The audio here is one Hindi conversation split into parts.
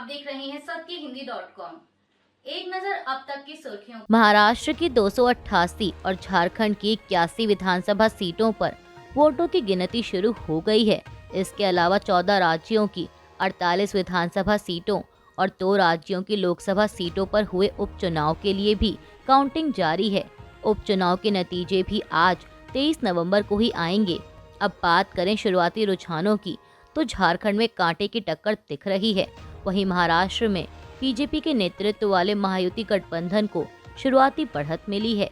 देख रहे हैं सत्यहिंदी.com। एक नजर अब तक की सुर्खियों। महाराष्ट्र की 288 और झारखंड की 81 विधानसभा सीटों पर वोटों की गिनती शुरू हो गई है। इसके अलावा 14 राज्यों की 48 विधानसभा सीटों और 2 राज्यों की लोकसभा सीटों पर हुए उपचुनाव के लिए भी काउंटिंग जारी है। उपचुनाव के नतीजे भी आज 23 नवंबर को ही आएंगे। अब बात करें शुरुआती रुझानों की, तो झारखंड में कांटे की टक्कर दिख रही है। वहीं महाराष्ट्र में बीजेपी के नेतृत्व वाले महायुति गठबंधन को शुरुआती बढ़त मिली है।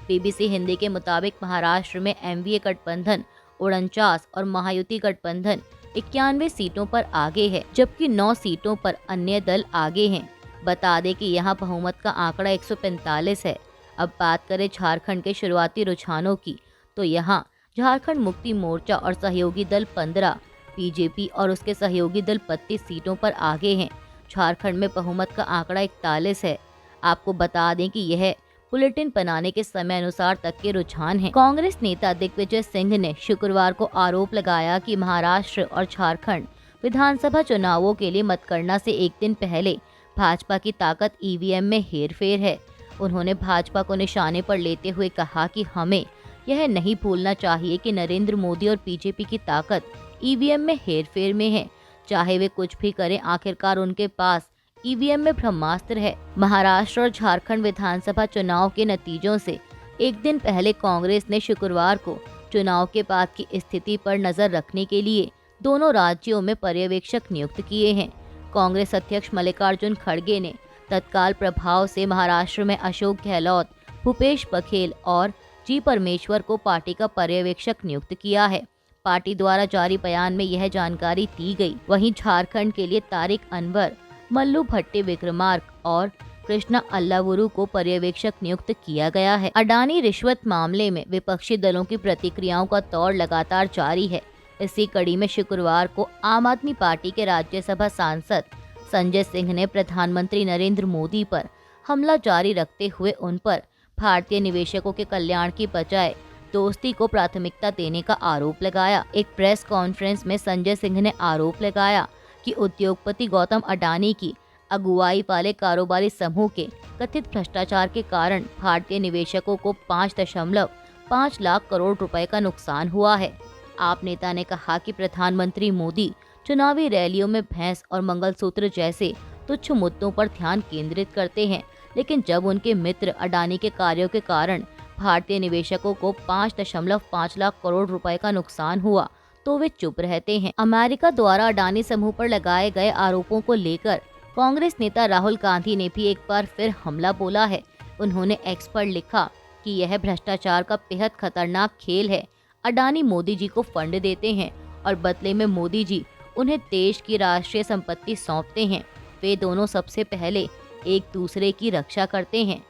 बीबीसी हिंदी के मुताबिक महाराष्ट्र में एमवीए गठबंधन 49 और महायुति गठबंधन 91 सीटों पर आगे है, जबकि 9 सीटों पर अन्य दल आगे हैं। बता दें कि यहां बहुमत का आंकड़ा 145 है। अब बात करें झारखंड के शुरुआती रुझानों की, तो यहाँ झारखंड मुक्ति मोर्चा और सहयोगी दल 15, बीजेपी और उसके सहयोगी दल 32 सीटों पर आगे हैं। झारखंड में बहुमत का आंकड़ा 41 है। आपको बता दें कि यह बुलेटिन बनाने के समय अनुसार तक के रुझान हैं। कांग्रेस नेता दिग्विजय सिंह ने शुक्रवार को आरोप लगाया कि महाराष्ट्र और झारखंड विधानसभा चुनावों के लिए मतगणना से एक दिन पहले भाजपा की ताकत ईवीएम में हेरफेर है। उन्होंने भाजपा को निशाने पर लेते हुए कहा कि हमें यह नहीं भूलना चाहिए कि नरेंद्र मोदी और बीजेपी की ताकत ईवीएम में हेरफेर में है। चाहे वे कुछ भी करें, आखिरकार उनके पास ईवीएम में ब्रह्मास्त्र है। महाराष्ट्र और झारखंड विधानसभा चुनाव के नतीजों से एक दिन पहले कांग्रेस ने शुक्रवार को चुनाव के बाद की स्थिति पर नजर रखने के लिए दोनों राज्यों में पर्यवेक्षक नियुक्त किए हैं। कांग्रेस अध्यक्ष मल्लिकार्जुन खड़गे ने तत्काल प्रभाव से महाराष्ट्र में अशोक गहलोत, भूपेश बघेल और जी परमेश्वर को पार्टी का पर्यवेक्षक नियुक्त किया है। पार्टी द्वारा जारी बयान में यह जानकारी दी गई। वहीं झारखंड के लिए तारिक अनवर, मल्लू भट्टी विक्रमार्क और कृष्णा अल्लावुरु को पर्यवेक्षक नियुक्त किया गया है। अडानी रिश्वत मामले में विपक्षी दलों की प्रतिक्रियाओं का दौर लगातार जारी है। इसी कड़ी में शुक्रवार को आम आदमी पार्टी के राज्यसभा सांसद संजय सिंह ने प्रधानमंत्री नरेंद्र मोदी पर हमला जारी रखते हुए उन पर भारतीय निवेशकों के कल्याण की बजाय दोस्ती को प्राथमिकता देने का आरोप लगाया। एक प्रेस कॉन्फ्रेंस में संजय सिंह ने आरोप लगाया कि उद्योगपति गौतम अडानी की अगुवाई वाले कारोबारी समूह के कथित भ्रष्टाचार के कारण भारतीय निवेशकों को 5.5 लाख करोड़ रुपए का नुकसान हुआ है। आप नेता ने कहा कि प्रधानमंत्री मोदी चुनावी रैलियों में भैंस और मंगलसूत्र जैसे तुच्छ मुद्दों पर ध्यान केंद्रित करते हैं, लेकिन जब उनके मित्र अडानी के कार्यों के कारण भारतीय निवेशकों को 5.5 लाख करोड़ रुपए का नुकसान हुआ तो वे चुप रहते हैं। अमेरिका द्वारा अडानी समूह पर लगाए गए आरोपों को लेकर कांग्रेस नेता राहुल गांधी ने भी एक बार फिर हमला बोला है। उन्होंने एक्स पर लिखा कि यह भ्रष्टाचार का बेहद खतरनाक खेल है। अडानी मोदी जी को फंड देते हैं और बदले में मोदी जी उन्हें देश की राष्ट्रीय संपत्ति सौंपते हैं। वे दोनों सबसे पहले एक दूसरे की रक्षा करते हैं।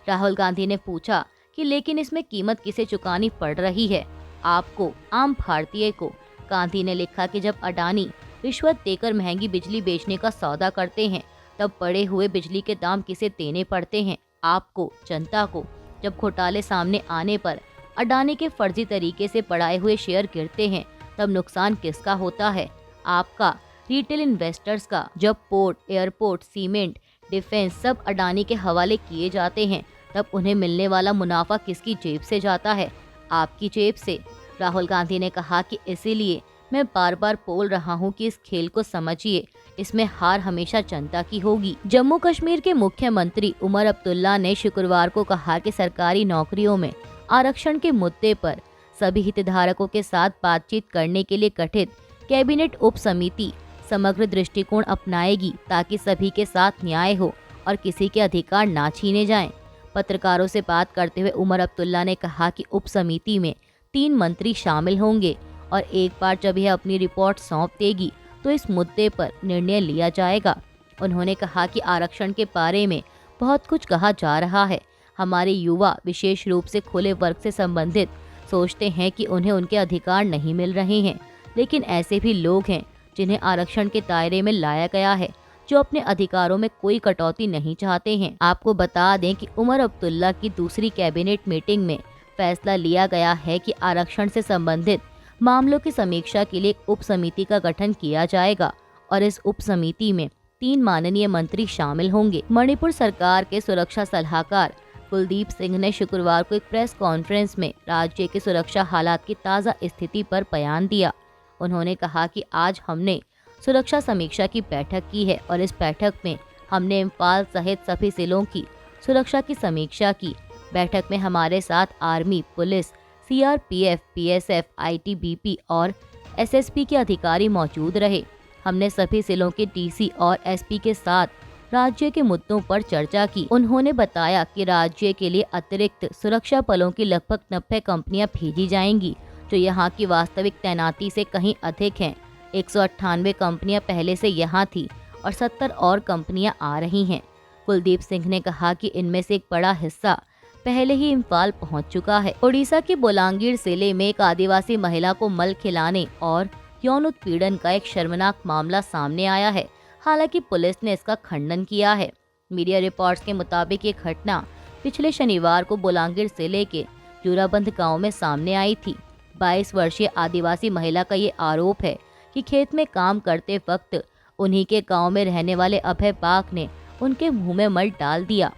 राहुल गांधी ने पूछा कि लेकिन इसमें कीमत किसे चुकानी पड़ रही है, आपको, आम भारतीय को। गांधी ने लिखा कि जब अडानी रिश्वत देकर महंगी बिजली बेचने का सौदा करते हैं, तब बढ़े हुए बिजली के दाम किसे देने पड़ते हैं, आपको, जनता को। जब घोटाले सामने आने पर अडानी के फर्जी तरीके से बढ़ाए हुए शेयर गिरते हैं, तब नुकसान किसका होता है, आपका, रिटेल इन्वेस्टर्स का। जब पोर्ट, एयरपोर्ट, सीमेंट, डिफेंस सब अडानी के हवाले किए जाते हैं, तब उन्हें मिलने वाला मुनाफा किसकी जेब से जाता है, आपकी जेब से। राहुल गांधी ने कहा कि इसीलिए मैं बार बार बोल रहा हूं कि इस खेल को समझिए, इसमें हार हमेशा जनता की होगी। जम्मू कश्मीर के मुख्यमंत्री उमर अब्दुल्ला ने शुक्रवार को कहा कि सरकारी नौकरियों में आरक्षण के मुद्दे पर सभी हितधारकों के साथ बातचीत करने के लिए गठित कैबिनेट उप समिति समग्र दृष्टिकोण अपनाएगी, ताकि सभी के साथ न्याय हो और किसी के अधिकार ना छीने जाएं। पत्रकारों से बात करते हुए उमर अब्दुल्ला ने कहा कि उप समिति में 3 मंत्री शामिल होंगे और एक बार जब यह अपनी रिपोर्ट सौंप देगी तो इस मुद्दे पर निर्णय लिया जाएगा। उन्होंने कहा कि आरक्षण के बारे में बहुत कुछ कहा जा रहा है। हमारे युवा विशेष रूप से खुले वर्ग से संबंधित सोचते हैं कि उन्हें उनके अधिकार नहीं मिल रहे हैं, लेकिन ऐसे भी लोग हैं जिन्हें आरक्षण के दायरे में लाया गया है, जो अपने अधिकारों में कोई कटौती नहीं चाहते हैं। आपको बता दें कि उमर अब्दुल्ला की दूसरी कैबिनेट मीटिंग में फैसला लिया गया है कि आरक्षण से संबंधित मामलों की समीक्षा के लिए एक उप समिति का गठन किया जाएगा और इस उप समिति में 3 माननीय मंत्री शामिल होंगे। मणिपुर सरकार के सुरक्षा सलाहकार कुलदीप सिंह ने शुक्रवार को एक प्रेस कॉन्फ्रेंस में राज्य के सुरक्षा हालात की ताज़ा स्थिति पर बयान दिया। उन्होंने कहा कि आज हमने सुरक्षा समीक्षा की बैठक की है और इस बैठक में हमने इम्फाल सहित सभी जिलों की सुरक्षा की समीक्षा की। बैठक में हमारे साथ army, police, CRPF, BSF, ITBP और एसएसपी के अधिकारी मौजूद रहे। हमने सभी जिलों के डीसी और एसपी के साथ राज्य के मुद्दों पर चर्चा की। उन्होंने बताया कि राज्य के लिए अतिरिक्त सुरक्षा बलों की लगभग 90 कंपनियां भेजी जाएंगी, जो यहां की वास्तविक तैनाती से कहीं अधिक हैं। 198 कंपनियां पहले से यहां थी और 70 और कंपनियां आ रही हैं। कुलदीप सिंह ने कहा कि इनमें से एक बड़ा हिस्सा पहले ही इम्फाल पहुंच चुका है। ओडिशा के बोलांगीर जिले में एक आदिवासी महिला को मल खिलाने और यौन उत्पीड़न का एक शर्मनाक मामला सामने आया है। हालांकि पुलिस ने इसका खंडन किया है। मीडिया रिपोर्ट्स के मुताबिक ये घटना पिछले शनिवार को बोलांगीर जिले के जूराबंद गांव में सामने आई थी। 22 वर्षीय आदिवासी महिला का ये आरोप है कि खेत में काम करते वक्त उन्हीं के गांव में रहने वाले अभय पाक ने उनके मुंह में मल डाल दिया।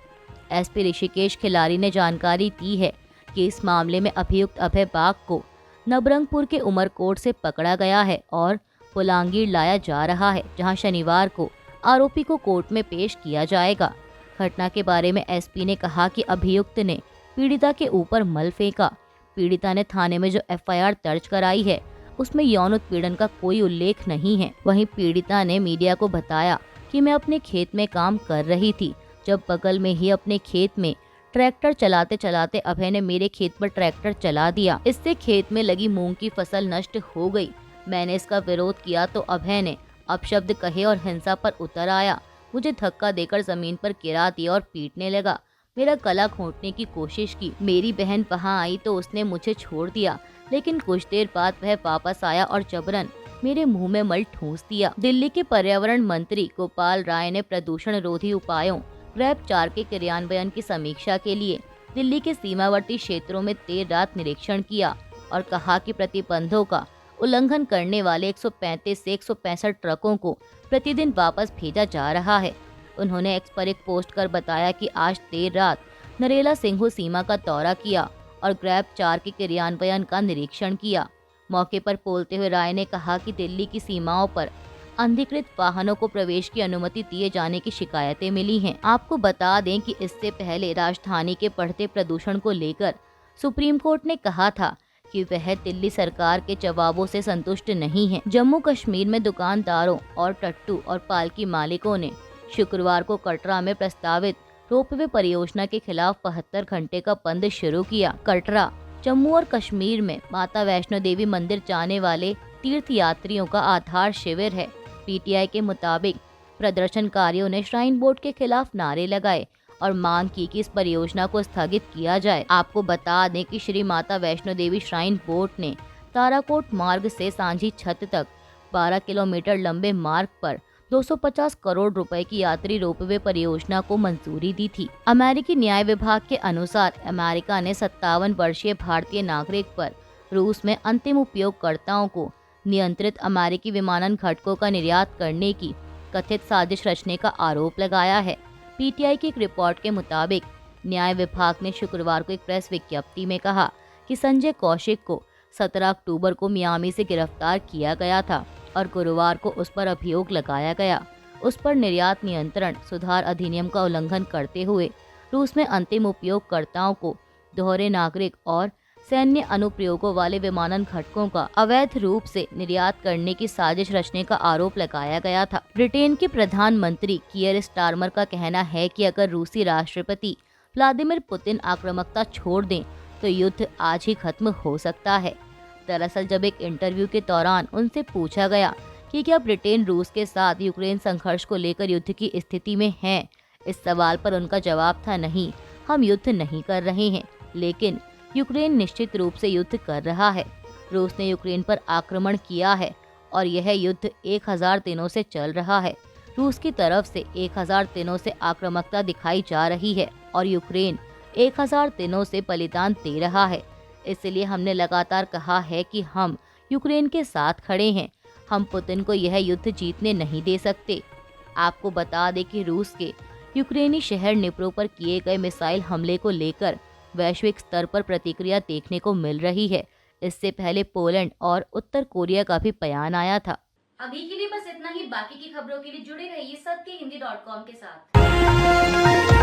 एसपी ऋषिकेश खिलारी ने जानकारी दी है कि इस मामले में अभियुक्त अभय पाक को नबरंगपुर के उमरकोट से पकड़ा गया है और बोलांगीर लाया जा रहा है, जहां शनिवार को आरोपी को कोर्ट में पेश किया जाएगा। घटना के बारे में एसपी ने कहा कि अभियुक्त ने पीड़िता के ऊपर मल फेंका। पीड़िता ने थाने में जो एफआईआर दर्ज कराई है उसमें यौन उत्पीड़न का कोई उल्लेख नहीं है। वहीं पीड़िता ने मीडिया को बताया कि मैं अपने खेत में काम कर रही थी, जब बगल में ही अपने खेत में ट्रैक्टर चलाते चलाते अभय ने मेरे खेत पर ट्रैक्टर चला दिया। इससे खेत में लगी मूंग की फसल नष्ट हो गई। मैंने इसका विरोध किया तो अभय ने अपशब्द कहे और हिंसा पर उतर आया। मुझे धक्का देकर जमीन पर गिरा दिया और पीटने लगा। मेरा गला घोंटने की कोशिश की। मेरी बहन वहां आई तो उसने मुझे छोड़ दिया, लेकिन कुछ देर बाद वह वापस आया और जबरन मेरे मुंह में मल ठूंस दिया। दिल्ली के पर्यावरण मंत्री गोपाल राय ने प्रदूषण रोधी उपायों ग्रैब 4 के क्रियान्वयन की समीक्षा के लिए दिल्ली के सीमावर्ती क्षेत्रों में देर रात निरीक्षण किया और कहा कि प्रतिबंधों का उल्लंघन करने वाले 135 से 165 ट्रकों को प्रतिदिन वापस भेजा जा रहा है। उन्होंने एक्स पर एक पोस्ट कर बताया कि आज देर रात नरेला सिंघू सीमा का दौरा किया और ग्रैब 4 के क्रियान्वयन का निरीक्षण किया। मौके पर बोलते हुए राय ने कहा कि दिल्ली की सीमाओं पर अनधिकृत वाहनों को प्रवेश की अनुमति दिए जाने की शिकायतें मिली हैं। आपको बता दें कि इससे पहले राजधानी के बढ़ते प्रदूषण को लेकर सुप्रीम कोर्ट ने कहा था कि वह दिल्ली सरकार के जवाबों से संतुष्ट नहीं है। जम्मू कश्मीर में दुकानदारों और टट्टू और पालकी मालिकों ने शुक्रवार को कटरा में प्रस्तावित रोपवे परियोजना के खिलाफ 72 घंटे का बंद शुरू किया। कटरा जम्मू और कश्मीर में माता वैष्णो देवी मंदिर जाने वाले तीर्थ यात्रियों का आधार शिविर है। पीटीआई के मुताबिक प्रदर्शनकारियों ने श्राइन बोर्ड के खिलाफ नारे लगाए और मांग की कि इस परियोजना को स्थगित किया जाए। आपको बता दें कि श्री माता वैष्णो देवी श्राइन बोर्ड ने ताराकोट मार्ग से सांझी छत तक 12 किलोमीटर लंबे मार्ग पर 250 करोड़ रुपए की यात्री रोपवे परियोजना को मंजूरी दी थी। अमेरिकी न्याय विभाग के अनुसार अमेरिका ने 57 वर्षीय भारतीय नागरिक पर रूस में अंतिम उपयोगकर्ताओं को नियंत्रित अमेरिकी विमानन घटकों का निर्यात करने की कथित साजिश रचने का आरोप लगाया है। पीटीआई की एक रिपोर्ट के मुताबिक न्याय विभाग ने शुक्रवार को एक प्रेस विज्ञप्ति में कहा कि संजय कौशिक को 17 अक्टूबर को मियामी से गिरफ्तार किया गया था और गुरुवार को उस पर अभियोग लगाया गया। उस पर निर्यात नियंत्रण सुधार अधिनियम का उल्लंघन करते हुए रूस में अंतिम उपयोगकर्ताओं को दोहरे नागरिक और सैन्य अनुप्रयोगों वाले विमानन घटकों का अवैध रूप से निर्यात करने की साजिश रचने का आरोप लगाया गया था। ब्रिटेन के प्रधानमंत्री कियर स्टारमर का कहना है कि अगर रूसी राष्ट्रपति व्लादिमीर पुतिन आक्रामकता छोड़ दें तो युद्ध आज ही खत्म हो सकता है। दरअसल जब एक इंटरव्यू के दौरान उनसे पूछा गया कि क्या ब्रिटेन रूस के साथ यूक्रेन संघर्ष को लेकर युद्ध की स्थिति में है, इस सवाल पर उनका जवाब था, नहीं, हम युद्ध नहीं कर रहे हैं, लेकिन यूक्रेन निश्चित रूप से युद्ध कर रहा है। रूस ने यूक्रेन पर आक्रमण किया है और यह युद्ध 1000 दिनों से चल रहा है। रूस की तरफ से 1000 दिनों से आक्रामकता दिखाई जा रही है और यूक्रेन 1000 दिनों से बलिदान दे रहा है। इसलिए हमने लगातार कहा है कि हम यूक्रेन के साथ खड़े हैं। हम पुतिन को यह युद्ध जीतने नहीं दे सकते। आपको बता दें कि रूस के यूक्रेनी शहर निप्रो पर किए गए मिसाइल हमले को लेकर वैश्विक स्तर पर प्रतिक्रिया देखने को मिल रही है। इससे पहले पोलैंड और उत्तर कोरिया का भी बयान आया था। अभी के लिए बस इतना ही। बाकी की खबरों के लिए जुड़े रहिए सत्य हिंदी .com के साथ।